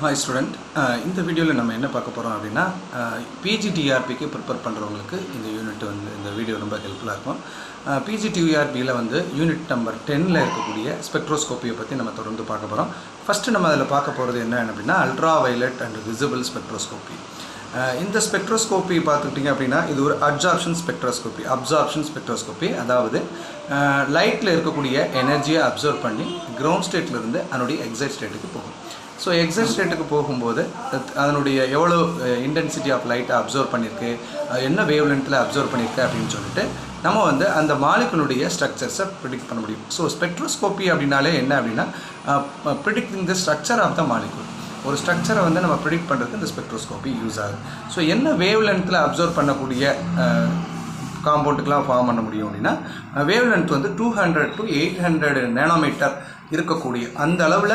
Hi student, இந்த வீடியோவில் நம்ம என்ன பார்க்க போகிறோம் அப்படின்னா pgtrb ப்ரிப்பேர் பண்ணுறவங்களுக்கு இந்த யூனிட் வந்து இந்த வீடியோ ரொம்ப ஹெல்ப்ஃபுல்லாக இருக்கும். pgtrb வந்து யூனிட் நம்பர் 10ல் இருக்கக்கூடிய ஸ்பெக்ட்ரோஸ்கோப்பியை பற்றி நம்ம தொடர்ந்து பார்க்க போகிறோம். ஃபஸ்ட்டு நம்ம அதில் பார்க்க போகிறது என்ன அப்படின்னா அல்ட்ராவயலட் அண்ட் விசிபிள் ஸ்பெக்ட்ரோஸ்கோப்பி. இந்த ஸ்பெக்ட்ரோஸ்கோப்பி பார்த்துக்கிட்டிங்க அப்படின்னா இது ஒரு அப்சார்ப்ஷன் ஸ்பெக்ட்ரோஸ்கோப்பி. அதாவது லைட்டில் இருக்கக்கூடிய எனர்ஜியை அப்சர்வ் பண்ணி கிரவுண்ட் ஸ்டேட்லேருந்து அதனுடைய எக்ஸைட் ஸ்டேட்டுக்கு போகும். ஸோ எக்ஸைட் ஸ்டேட்டுக்கு போகும்போது அதனுடைய எவ்வளோ இன்டென்சிட்டி ஆஃப் லைட்டை அப்சர்வ் பண்ணியிருக்கு, என்ன வேவ் லென்த்தில் அப்சர்வ் பண்ணியிருக்கு அப்படின்னு சொல்லிட்டு நம்ம வந்து அந்த மாலிகுலுடைய ஸ்ட்ரக்சர்ஸை ப்ரிடிக்ட் பண்ண முடியும். ஸோ ஸ்பெக்ட்ரோஸ்கோப்பி அப்படின்னாலே என்ன அப்படின்னா predicting the structure of the molecule. ஒரு ஸ்ட்ரக்சரை வந்து நம்ம ப்ரிடிக்ட் பண்ணுறதுக்கு இந்த ஸ்பெக்ட்ரோஸ்கோப்பி யூஸ் ஆகுது. ஸோ என்ன வேவ் லென்த்தில் அப்சர்வ் பண்ணக்கூடிய காம்பவுண்டுக்கெலாம் ஃபார்ம் பண்ண முடியும் அப்படின்னா வேவ் லென்த் வந்து 200 to 800 நேனோமீட்டர் இருக்கக்கூடிய அந்த அளவில்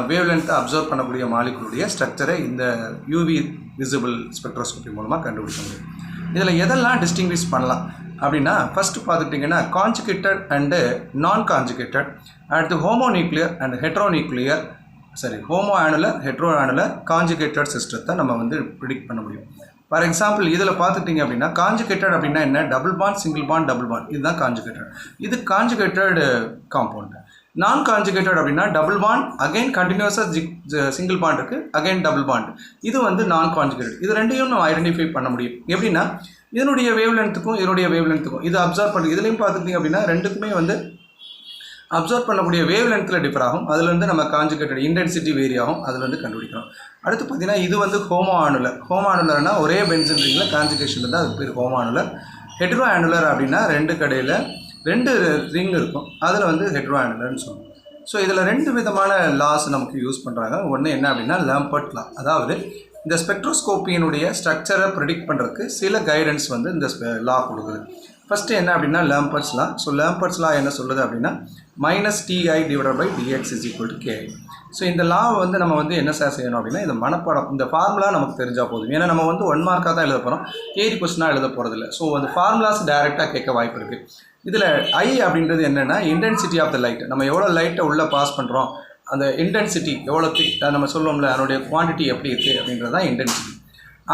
வேவ் லென்த்தை அப்சர்வ் பண்ணக்கூடிய மாலிகுலுடைய ஸ்ட்ரக்சரை இந்த யூவி விசிபிள் ஸ்பெக்ட்ரோஸ்கோப்பி மூலமாக கண்டுபிடிக்க முடியும். இதில் எதெல்லாம் டிஸ்டிங்விஷ் பண்ணலாம் அப்படின்னா ஃபஸ்ட்டு பார்த்துக்கிட்டிங்கன்னா கான்ஜுகேட்டட் அண்டு நான் கான்ஜுகேட்டட், அடுத்து homonuclear and homo annular hetero annular conjugated சிஸ்டத்தை நம்ம வந்து ப்ரிடிக்ட் பண்ண முடியும். ஃபார் எக்ஸாம்பிள் இதில் பார்த்துட்டிங்க அப்படின்னா கான்ஜுகேட்டட் அப்படின்னா என்ன, double bond single bond double bond, இதுதான் கான்ஜுகேட்டட். இது கான்ஜுகேட்டட் காம்பவுண்டு. நான் கான்ஜுகேட்டட் அப்படின்னா டபுள் பாண்ட் அகைன் கண்டினியூஸாக சிங்கிள் பாண்ட் இருக்குது, அகைன் டபுள் பாண்ட், இது வந்து நான் கான்ஜுகேட்டட். இது ரெண்டையும் நம்ம ஐடென்டிஃபை பண்ண முடியும். எப்படின்னா இதனுடைய வேவ் லென்த்துக்கும் இது அப்சர்வ் பண்ணுறது. இதுலேயும் பார்த்துக்கிட்டிங்க அப்படின்னா ரெண்டுக்குமே வந்து அப்சர்வ் பண்ணக்கூடிய வேவ் லென்த்தில் டிஃபர் ஆகும். அதில் வந்து நம்ம கான்ஜுகேட்டட் இன்டென்சிட்டி வேரி ஆகும், அதில் வந்து கண்டுபிடிக்கிறோம். அடுத்து பார்த்திங்கன்னா இது வந்து ஹோமோ ஆனுலர்னா ஒரே பென்சின் ரிங்கில் கான்ஜுகேஷன் இருந்தால் அதுக்கு பேர் ஹோமோ ஆனுலர். ஹெட்ரோ ஆனுலர் அப்படின்னா ரெண்டு கடையில் 2 ரிங் இருக்கும், அதில் வந்து ஹெட்ரோ ஆனுலர்னு சொல்லுவோம். ஸோ இதில் 2 விதமான லாஸ் நமக்கு யூஸ் பண்ணுறாங்க. ஒன்று என்ன அப்படின்னா லேம்பர்ட் லா, அதாவது இந்த ஸ்பெக்ட்ரோஸ்கோப்பியினுடைய ஸ்ட்ரக்சரை ப்ரிடிக்ட் பண்ணுறதுக்கு சில கைடன்ஸ் வந்து இந்த லா கொடுக்குது. ஃபஸ்ட்டு என்ன அப்படின்னா லேம்பர்ட்ஸ் லா. ஸோ லேம்பர்ட்ஸ் லா என்ன சொல்லுது அப்படின்னா -ti/dx = ki. ஸோ இந்த லாவை வந்து நம்ம வந்து என்ன செய்யணும் அப்படின்னா இந்த மனப்பாடம், இந்த ஃபார்முலா நமக்கு தெரிஞ்சால் போதும். ஏன்னா நம்ம வந்து 1 மார்க்காக தான் எழுத போகிறோம், தியரி கொஸ்டினாக எழுத போகிறதில்ல. ஸோ அந்த ஃபார்முலாஸ் டைரெக்டாக கேட்க வாய்ப்பு இருக்குது. இதில் ஐ அப்படின்றது என்னென்னா இன்டென்சிட்டி ஆஃப் த லைட். நம்ம எவ்வளோ லைட்டை உள்ளே பாஸ் பண்ணுறோம், அந்த இன்டென்சிட்டி எவ்வளோ நம்ம சொல்லுவோம்ல அதனுடைய குவான்டிட்டி எப்படி இருக்குது அப்படின்றது தான் இன்டென்சிட்டி.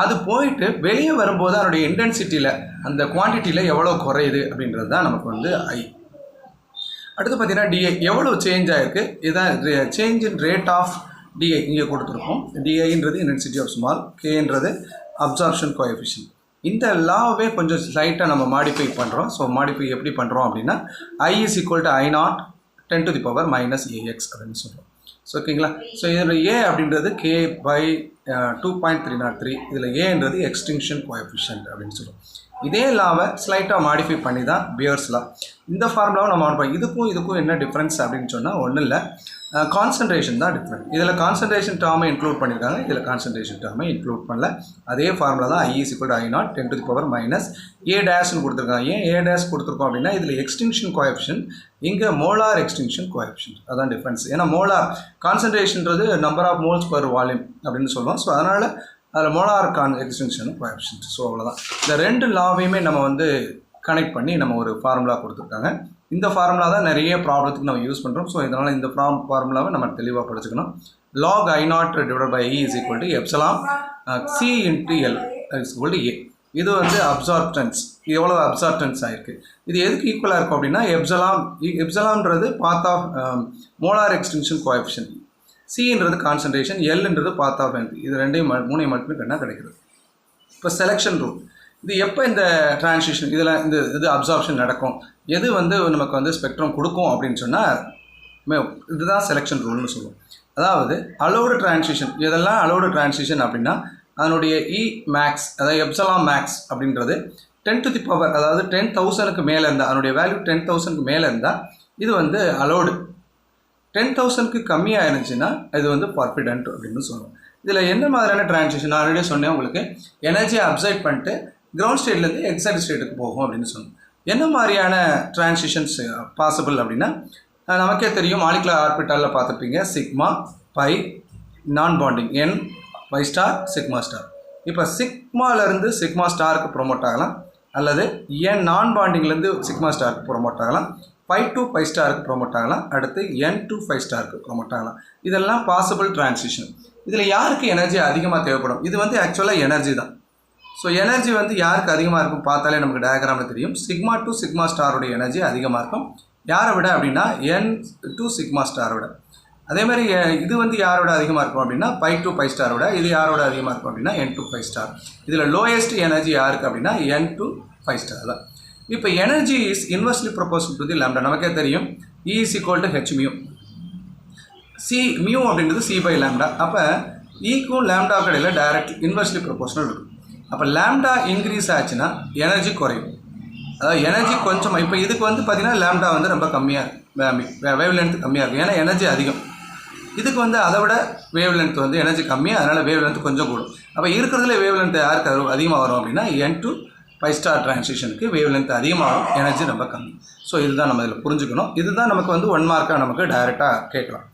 அது போயிட்டு வெளியே வரும்போது அதனுடைய இன்டென்சிட்டியில் அந்த குவான்டிட்டியில் எவ்வளோ குறையுது அப்படின்றது தான் நமக்கு வந்து ஐ. அடுத்து பார்த்திங்கன்னா டிஐ எவ்வளோ சேஞ்ச் ஆகிருக்கு, இதுதான் change in rate of DI இங்கே கொடுத்துருக்கோம். டிஐன்றது இன்டென்சிட்டி ஆஃப் ஸ்மால், கேன்றது அப்சார்ப்ஷன் கோஎஃபிஷியன்ட். இந்த லாவே கொஞ்சம் ஸ்லைட்டாக நம்ம மாடிஃபை பண்ணுறோம். ஸோ மாடிஃபை எப்படி பண்ணுறோம் அப்படின்னா I = I0 10⁻⁻⁴ அப்படின்னு சொல்கிறோம். ஸோ ஓகேங்களா. ஸோ இதில் ஏ அப்படின்றது k/2.303, இதில் ஏன்றது எக்ஸ்டிங்ஷன் கோஎஃபிஷியன்ட் அப்படின்னு சொல்லுவோம். இதே லாவை ஸ்லைட்டாக மாடிஃபை பண்ணி தான் பியர்ஸ் லா. இந்த ஃபார்முலாவை நம்ம மாடிஃபை. இதுக்கும் என்ன டிஃப்ரென்ஸ் அப்படின்னு சொன்னால் ஒன்றும் இல்லை, கான்சன்ட்ரேஷன் தான் டிஃப்ரெண்ட். இதில் கான்சன்ட்ரேஷன் டேர்மை இன்க்ளூட் பண்ணியிருக்காங்க, இதில் கான்சன்ட்ரேஷன் டேர்மை இன்க்ளூட் பண்ணல. அதே ஃபார்முலா தான் I = I0 10⁻⁻⁴ கொடுத்துருக்காங்க. ஏன் A' கொடுத்துருக்கோம் அப்படின்னா இதில் எக்ஸ்டிங்ஷன் கோஎஃபிஷியன்ட், இங்கே மோலார் எக்ஸ்டிங்ஷன் கோஎஃபிஷியன்ட், அதான் டிஃப்ரென்ஸ். ஏன்னா மோலார் கான்சன்ட்ரேஷன்றது number of moles per volume அப்படின்னு சொல்லுவோம். ஸோ அதனால் அதில் மோலார் எக்ஸ்டிங்ஷன் கோஎஃபிஷியன்ட். ஸோ அவ்வளோதான். இந்த 2 லாவையுமே நம்ம வந்து கனெக்ட் பண்ணி நம்ம ஒரு ஃபார்முலா கொடுத்துருக்காங்க. இந்த ஃபார்முலா தான் நிறைய ப்ராப்ளத்துக்கு நம்ம யூஸ் பண்ணுறோம். ஸோ இதனால் இந்த ஃபார்முலாவை நம்ம தெளிவாக படிச்சுக்கணும். log I0 / E = C × L = A. இது வந்து அப்சார்ப்டன்ஸ், எவ்வளோ அப்சார்ப்டன்ஸ் ஆகிருக்கு. இது எதுக்கு ஈக்குவலாக இருக்கும் அப்படின்னா எப்சலான்றது path of molar extinction coefficient, சின்றது கான்சன்ட்ரேஷன், எல்ன்றது பாத் ஆஃப் லென்த். இது 2 மட்டுமே கண்ணா கிடைக்கிறது. இப்போ செலெக்ஷன் ரூல், இது எப்போ இந்த டிரான்சிஷன் இதில் இது அப்சார்ப்ஷன் நடக்கும், எது வந்து நமக்கு வந்து ஸ்பெக்ட்ரம் கொடுக்கும் அப்படின்னு சொன்னால் இதுதான் செலெக்ஷன் ரூல்னு சொல்லுவோம். அதாவது அலோடு டிரான்சிஷன், இதெல்லாம் அலோடு டிரான்சிஷன் அப்படின்னா அதனுடைய மேக்ஸ், அதாவது எப்சலான் மேக்ஸ் அப்படின்றது 10⁻, அதாவது 10,000க்கு மேலே இருந்தால், அதனுடைய வேல்யூ 10,000க்கு மேலே இருந்தால் இது வந்து அலோடு. 10,000க்கு கம்மியாக இருந்துச்சுன்னா இது வந்து பர்ஃபிடன்ட் அப்படின்னு சொல்லுவோம். இதில் என்ன மாதிரியான டிரான்சிஷன் ஆல்ரெடி சொன்னேன் உங்களுக்கு, எனர்ஜியை அப்சைட் பண்ணிட்டு கிரவுண்ட் ஸ்டேட்லேருந்து எக்ஸைட் ஸ்டேட்டுக்கு போகும் அப்படின்னு சொன்னோம். என்ன மாதிரியான டிரான்சிஷன்ஸ் பாசிபிள் அப்படின்னா நமக்கே தெரியும், மாலிகுலர் ஆர்பிட்டாலில் பார்த்துருப்பீங்க sigma pi non bonding n pi star sigma star. இப்போ சிக்மாலேருந்து சிக்மா ஸ்டாருக்கு ப்ரொமோட் ஆகலாம், அல்லது n நான் பாண்டிங்லேருந்து சிக்மா ஸ்டாருக்கு ப்ரொமோட் ஆகலாம், π to π ஸ்டாருக்கு ப்ரொமோட் ஆகலாம், அடுத்து n to 5 ஸ்டாருக்கு ப்ரொமோட் ஆகலாம். இதெல்லாம் பாசிபிள் டிரான்சிஷன். இதில் யாருக்கு எனர்ஜி அதிகமாக தேவைப்படும்? இது வந்து ஆக்சுவலாக எனர்ஜி தான். ஸோ எனர்ஜி வந்து யாருக்கு அதிகமாக இருக்கும் பார்த்தாலே நமக்கு டயக்ராமில் தெரியும். சிக்மா டு சிக்மா ஸ்டாரோடைய எனர்ஜி அதிகமாக இருக்கும். யாரை விட அப்படின்னா n டு சிக்மா ஸ்டாரை விட. அதே மாதிரி இது வந்து யாரோட அதிகமாக இருக்கும் அப்படின்னா பை டு பை ஸ்டாரை விட. இது யாரோட அதிகமாக இருக்கும் அப்படின்னா n டு பை ஸ்டார். இதில் லோயஸ்ட் எனர்ஜி யாருக்கு அப்படின்னா n டு பை ஸ்டார் தான். இப்போ energy is inversely proportional to the lambda. நமக்கே தெரியும் E is equal to h mu. Mu அப்படின்றது சி பை லேம்டா. அப்போ ஈக்கும் லேம்டாவுக்கு இடையில் டைரக்ட் இன்வெர்ஸ்லி ப்ரொபோர்ஷனல் இருக்கும். அப்போ லேம்டா இன்க்ரீஸ் ஆச்சுன்னா எனர்ஜி குறையும். அதாவது எனர்ஜி கொஞ்சம் இப்போ இதுக்கு வந்து பார்த்திங்கன்னா லேம்டா வந்து ரொம்ப கம்மியாக இருக்கும், வேவ் லென்த் கம்மியாக இருக்கும், ஏன்னா எனர்ஜி அதிகம். இதுக்கு வந்து அதை விட வேவ் லென்த் வந்து எனர்ஜி கம்மியாக, அதனால் வேவ் லென்த் கொஞ்சம் கூடும். அப்போ இருக்கிறதுல வேவ் லென்த் யாருக்கு அதிகமாக வரும் அப்படின்னா n டு பை ஸ்டார் டிரான்சிஷனுக்கு வேவ் லென்த் அதிகமாக வரும், எனர்ஜி ரொம்ப கம்மி. ஸோ இதுதான் நம்ம இதில் புரிஞ்சுக்கணும். இதுதான் நமக்கு வந்து 1 மார்க்காக நமக்கு டைரெக்டாக கேட்கலாம்.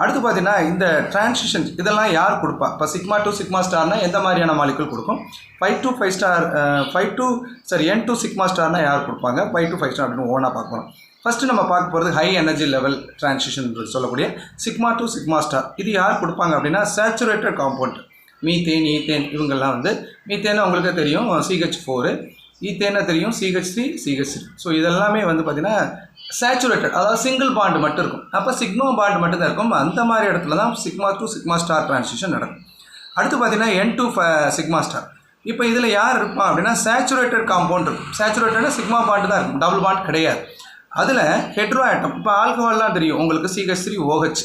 அடுத்து பார்த்தீங்கன்னா இந்த டிரான்சிஷன்ஸ் இதெல்லாம் யார் கொடுப்பா? இப்போ சிக்மா டு சிக்மா ஸ்டார்னால் எந்த மாதிரியான மாலிகுல் கொடுக்கும்? n டு சிக்மா ஸ்டார்னால் யார் கொடுப்பாங்க? 5 to 5 ஸ்டார் அப்படின்னு ஓனாக பார்க்கணும். ஃபஸ்ட்டு நம்ம பார்க்க போகிறது ஹை எனர்ஜி லெவல் டிரான்சிஷன் சொல்லக்கூடிய சிக்மா டு சிக்மா ஸ்டார். இது யார் கொடுப்பாங்க அப்படின்னா சேச்சுரேட்டட் காம்பவுண்ட், மீத்தேன், ஈத்தேன், இவங்கெல்லாம் வந்து மீத்தேன் உங்களுக்கு தெரியும் CH4, ஈத்தேனை தெரியும் CH3, CH3. ஸோ இதெல்லாமே வந்து பார்த்திங்கன்னா சேச்சுரேட்டட், அதாவது சிங்கிள் பாண்டு மட்டும் இருக்கும். அப்போ சிக்மா பாண்டு மட்டும் தான் இருக்கும். அந்த மாதிரி இடத்துல தான் sigma to sigma star transition நடக்கும். அடுத்து பார்த்தீங்கன்னா n டு சிக்மா ஸ்டார். இப்போ இதில் யார் இருப்பான் அப்படின்னா சேச்சுரேட்டட் காம்பவுண்ட் இருக்கும். சேச்சுரேட்டடாக சிக்மா பாண்டு தான் இருக்கும், டபுள் பாண்ட் கிடையாது. அதில் ஹெட்ரோ ஆட்டம், இப்போ ஆல்கஹால்லாம் தெரியும் உங்களுக்கு CH3OH.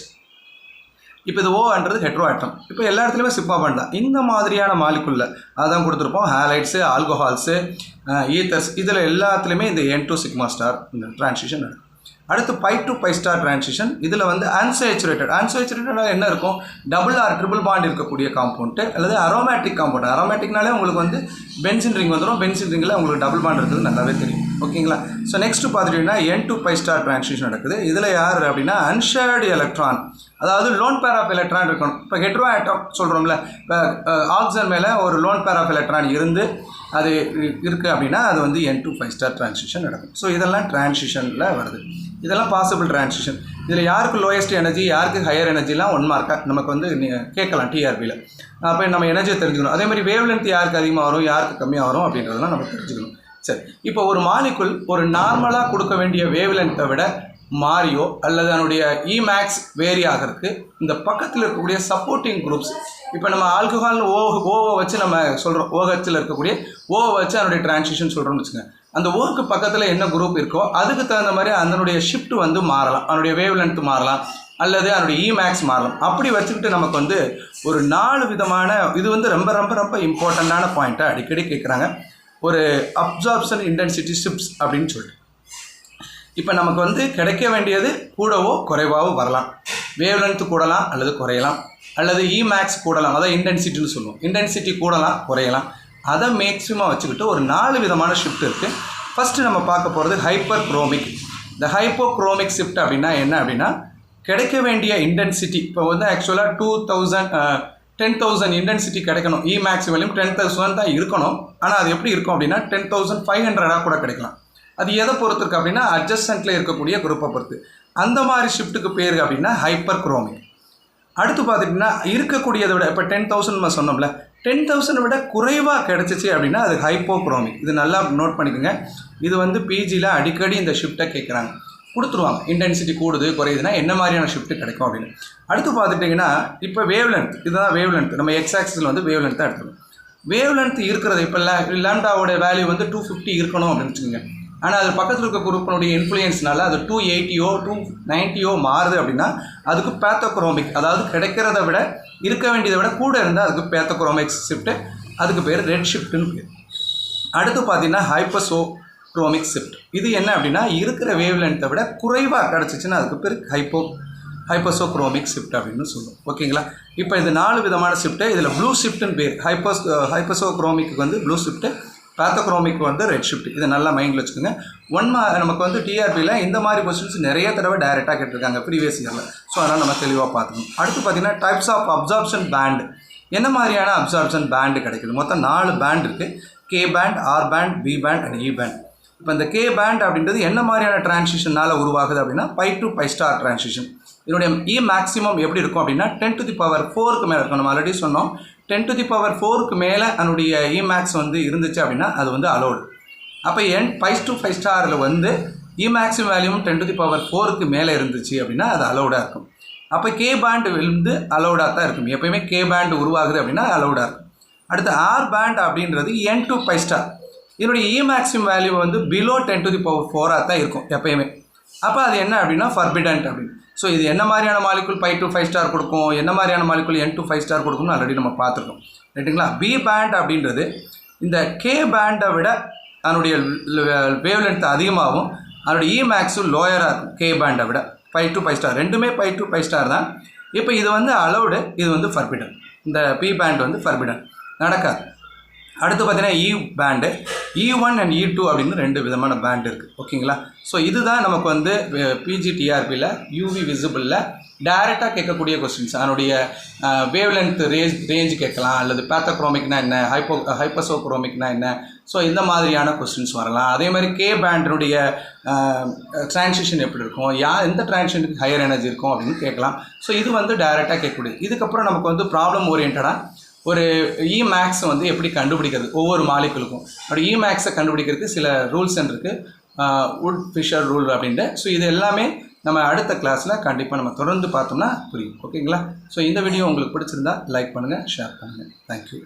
இப்போ இது ஓன்றது ஹெட்ரோ ஆட்டம். இப்போ எல்லா இடத்துலையுமே சிக்மா பாண்ட் தான். இந்த மாதிரியான மாலிகுல்ல அதான் கொடுத்துருப்போம். ஹேலைட்ஸு, ஆல்கஹால்ஸு, ஈத்தர்ஸ், இதில் எல்லாத்துலேயுமே இந்த n டு சிக்மா ஸ்டார் இந்த டிரான்சிஷன் நடக்கும். அடுத்து pi to pi star transition. இதில் வந்து அன்சேச்சுரேட்டடாக என்ன இருக்கும்? டபுள் ஆர் ட்ரிபிள் பாண்ட் இருக்கக்கூடிய காம்பவுண்ட்டு அல்லது அரோமேட்டிக் காம்பவுண்ட். அரோமேட்டிக்னாலே உங்களுக்கு வந்து பென்சின் ரிங் வந்துடும். பென்சின் ரிங்கில் உங்களுக்கு டபுள் பாண்ட் இருக்கிறது நல்லாவே தெரியும். ஓகேங்களா? ஸோ நெக்ஸ்ட் பார்த்துட்டிங்கன்னா n to pi star transition நடக்குது. இதில் யார் அப்படின்னா அன்ஷேர்டு எலக்ட்ரான், அதாவது லோன் பேர் ஆஃப் எலக்ட்ரான் இருக்கணும். இப்போ ஹெட்ரோ ஆட்டம் சொல்கிறோம்ல, இப்போ ஆக்சிஜன் மேலே ஒரு லோன் பேர் ஆஃப் எலக்ட்ரான் இருந்து அது இருக்குது அப்படின்னா அது வந்து n to pi star transition நடக்கும். ஸோ இதெல்லாம் டிரான்சிஷனில் வருது. இதெல்லாம் பாசிபிள் டிரான்சிஷன். இதில் யாருக்கு லோயஸ்ட் எனர்ஜி, யாருக்கு ஹையர் எனர்ஜிலாம் 1 மார்க்காக நமக்கு வந்து கேட்கலாம் டிஆர்பியில். அப்போ நம்ம எனர்ஜியை தெரிஞ்சுக்கணும். அதே மாதிரி வேவ் லென்த் யாருக்கு அதிகமாக வரும், யாருக்கு கம்மியாக வரும் அப்படின்றதெல்லாம் நம்ம தெரிஞ்சுக்கணும். சரி, இப்போ ஒரு மாலிகுல் ஒரு நார்மலாக கொடுக்க வேண்டிய வேவ் லென்த்தை விட மாறியோ அல்லது அதனுடைய இமேக்ஸ் வேரி ஆகிறதுக்கு இந்த பக்கத்தில் இருக்கக்கூடிய சப்போர்ட்டிங் குரூப்ஸ், இப்போ நம்ம ஆல்கஹால் ஓவை வச்சு நம்ம சொல்கிறோம், OHல் இருக்கக்கூடிய ஓவை வச்சு அதனுடைய டிரான்சிஷன் சொல்கிறோம்னு வச்சுங்க. அந்த ஓருக்கு பக்கத்தில் என்ன குரூப் இருக்கோ அதுக்கு தகுந்த மாதிரி அதனுடைய ஷிஃப்ட் வந்து மாறலாம், அதனுடைய வேவ் லென்த் மாறலாம் அல்லது அதனுடைய இமேக்ஸ் மாறலாம். அப்படி வச்சுக்கிட்டு நமக்கு வந்து ஒரு 4 விதமான, இது வந்து ரொம்ப ரொம்ப ரொம்ப இம்பார்ட்டண்ட்டான பாயிண்ட்டை அடிக்கடி கேட்குறாங்க, ஒரு அப்சார்ப்ஷன் இன்டென்சிட்டி ஷிஃப்ட்ஸ் அப்படின்னு சொல்லிட்டு. இப்போ நமக்கு வந்து கிடைக்க வேண்டியது கூடவோ குறைவாவோ வரலாம். வேவ் லென்த் கூடலாம் அல்லது குறையலாம், அல்லது இமேக்ஸ் கூடலாம், அதான் இன்டென்சிட்டின்னு சொல்லுவோம். இன்டென்சிட்டி கூடலாம் குறையலாம். அதை மேக்ஸிமம் வச்சுக்கிட்டு ஒரு 4 விதமான ஷிஃப்ட் இருக்குது. ஃபஸ்ட்டு நம்ம பார்க்க போகிறது ஹைப்பர் குரோமிக். இந்த ஹைப்போக்ரோமிக் ஷிஃப்ட் அப்படின்னா என்ன அப்படின்னா, கிடைக்க வேண்டிய இன்டென்சிட்டி இப்போ வந்து ஆக்சுவலாக 10,000 இன்டென்சிட்டி கிடைக்கணும். இமேக்ஸ் வேல்யூம் 10,000 தான் இருக்கணும். ஆனால் அது எப்படி இருக்கும் அப்படின்னா 10,500 கூட கிடைக்கலாம். அது எதை பொறுத்து இருக்குது அப்படின்னா அட்ஜஸ்டன்ட்டில் இருக்கக்கூடிய குரூப்பை பொறுத்து. அந்த மாதிரி ஷிஃப்ட்டுக்கு பேர் அப்படின்னா ஹைப்பர் குரோமிக். அடுத்து பார்த்துட்டிங்கன்னா இருக்கக்கூடியதை விட இப்போ 10,000 நம்ம சொன்னோம்ல, 10,000 விட குறைவாக கிடச்சிச்சு அப்படின்னா அது ஹைப்போக்ரோமிக். இது நல்லா நோட் பண்ணிக்கோங்க. இது வந்து பிஜியில் அடிக்கடி இந்த ஷிஃப்ட்டை கேட்குறாங்க, கொடுத்துருவாங்க. இன்டென்சிட்டி கூடுது குறையுதுன்னா என்ன மாதிரியான ஷிஃப்ட் கிடைக்கும் அப்படின்னு. அடுத்து பார்த்துட்டிங்கன்னா இப்போ வேவ் லென்த், இதுதான் வேவ் லென்த். நம்ம எக்ஸ் ஆக்சிஸில் வந்து வேவ் லென்த்தாக எடுத்துக்கணும். வேவ் லென்த் இருக்கிறது இப்போ லேம்டாவோட வேல்யூ வந்து 250 இருக்கணும் அப்படின்னு வச்சுக்கோங்க. ஆனால் அது பக்கத்தில் இருக்க குரூப்பினுடைய இன்ஃப்ளூயன்ஸ்னால அது 280 290 மாறுது அப்படின்னா அதுக்கு பேத்தோக்ரோமிக், அதாவது கிடைக்கிறத விட இருக்க வேண்டியதை விட கூட இருந்தால் அதுக்கு பேத்தோக்ரோமிக் ஷிஃப்ட்டு, அதுக்கு பேர் ரெட் ஷிஃப்ட்டுன்னு பேர். அடுத்து பார்த்தீங்கன்னா ஹைப்போசோக்ரோமிக் ஷிஃப்ட். இது என்ன அப்படின்னா இருக்கிற வேவ் லென்த்தை விட குறைவாக கிடச்சிச்சின்னா அதுக்கு பேர் ஹைப்போசோக்ரோமிக் ஷிஃப்ட் அப்படின்னு சொல்லுவோம். ஓகேங்களா? இப்போ இது 4 விதமான ஷிஃப்ட்டு. இதில் ப்ளூ ஷிஃப்ட்டுன்னு பேர். ஹைப்போசோக்ரோமிக்கு வந்து ப்ளூ ஷிஃப்ட்டு, பேத்தோக்ரோமிக் வந்து ரெட் ஷிஃப்ட். இதை நல்லா மைண்டில் வச்சுக்கோங்க. நமக்கு வந்து டிஆர்பியில் இந்த மாதிரி கொஸ்டின்ஸ் நிறைய தடவை டைரெக்டாக கேட்டிருக்காங்க ப்ரீவியஸ் இயரில். ஸோ அதனால் நம்ம தெளிவாக பார்த்துக்கணும். அடுத்து பார்த்தீங்கன்னா டைப்ஸ் ஆஃப் அப்சார்ப்ஷன் பேண்ட். என்ன மாதிரியான அப்சார்ப்ஷன் பேண்டு கிடைக்குது? மொத்தம் 4 பேண்ட் இருக்குது. K band, R band, P band and E band. இப்போ இந்த கே பேண்ட் அப்படின்றது என்ன மாதிரியான டிரான்சிஷனால் உருவாகுது அப்படின்னா pi to pi star transition. இதனுடைய இ மேக்ஸிமம் எப்படி இருக்கும் அப்படின்னா 10⁴ மேலே இருக்கும். நம்ம ஆல்ரெடி சொன்னோம் 10⁴ மேலே அதனுடைய இ மேக்ஸ் வந்து இருந்துச்சு அப்படின்னா அது வந்து அலோடு. அப்போ பை டு பை ஸ்டாரில் வந்து இ மேக்ஸிமம் வேல்யூவும் 10⁴ மேலே இருந்துச்சு அப்படின்னா அது அலோடாக இருக்கும். அப்போ கே பேண்ட் வந்து அலோடாக தான் இருக்கும். எப்போயுமே கே பேண்ட் உருவாகுது அப்படின்னா அலோடாக இருக்கும். அடுத்து ஆர் பேண்ட் அப்படின்றது n to பை ஸ்டார். இதனுடைய இ மேக்ஸிமம் வேல்யூ வந்து பிலோ 10⁴ தான் இருக்கும் எப்பயுமே. அப்போ அது என்ன அப்படின்னா ஃபர்பிடன்ட் அப்படின்னு. ஸோ இது என்ன மாதிரியான மாலிகுல் பை டு 5 ஸ்டார் கொடுக்கும், என்ன மாதிரியான மாலிகுல் n to 5 ஸ்டார் கொடுக்கும்னு ஆல்ரெடி நம்ம பார்த்துருக்கோம் ரைட்டுங்களா. பி பேண்ட் அப்படின்றது இந்த கே பேண்டை விட அதனுடைய வேவ் லென்த் அதிகமாகவும் அதனுடைய இ மேக்ஸும் லோயராக இருக்கும் கே பேண்டை விட. பை டு 5 ஸ்டார் ரெண்டுமே பை டு 5 ஸ்டார் தான். இப்போ இது வந்து அலௌடு, இது வந்து ஃபர்பிடன். இந்த பி பேண்ட் வந்து ஃபர்பிடன் நடக்காது. அடுத்து பார்த்தீங்கன்னா இ பேண்டு, E1 அண்ட் E2 அப்படின்னு 2 விதமான பேண்ட் இருக்குது ஓகேங்களா. ஸோ இதுதான் நமக்கு வந்து pgtrb யூவி விசிபிளில் டைரெக்டாக கேட்கக்கூடிய கொஸ்டின்ஸ். அதனுடைய வேவ் லென்த் ரேஞ்ச் கேட்கலாம், அல்லது பேத்தக்ரோமிக்னா என்ன, ஹைப்பசோக்ரோமிக்னா என்ன. ஸோ இந்த மாதிரியான கொஸ்டின்ஸ் வரலாம். அதே மாதிரி கே பேண்டினுடைய டிரான்சிஷன் எப்படி இருக்கும், எந்த டிரான்சிஷனுக்கு ஹையர் எனர்ஜி இருக்கும் அப்படின்னு கேட்கலாம். ஸோ இது வந்து டைரெக்டாக கேட்கக்கூடியது. இதுக்கப்புறம் நமக்கு வந்து ப்ராப்ளம் ஓரியன்டாக ஒரு இ மேக்ஸ் வந்து எப்படி கண்டுபிடிக்கிறது ஒவ்வொரு மாலிகுலுக்கும். அப்படி இ மேக்ஸை கண்டுபிடிக்கிறதுக்கு சில ரூல்ஸ் இருக்குது, உட்-ஃபிஷர் ரூல் அப்படின்ட்டு. ஸோ இது எல்லாமே நம்ம அடுத்த கிளாஸில் கண்டிப்பாக நம்ம தொடர்ந்து பார்த்தோம்னா புரியும் ஓகேங்களா. ஸோ இந்த வீடியோ உங்களுக்கு பிடிச்சிருந்தா லைக் பண்ணுங்கள், ஷேர் பண்ணுங்கள். தேங்க்யூ.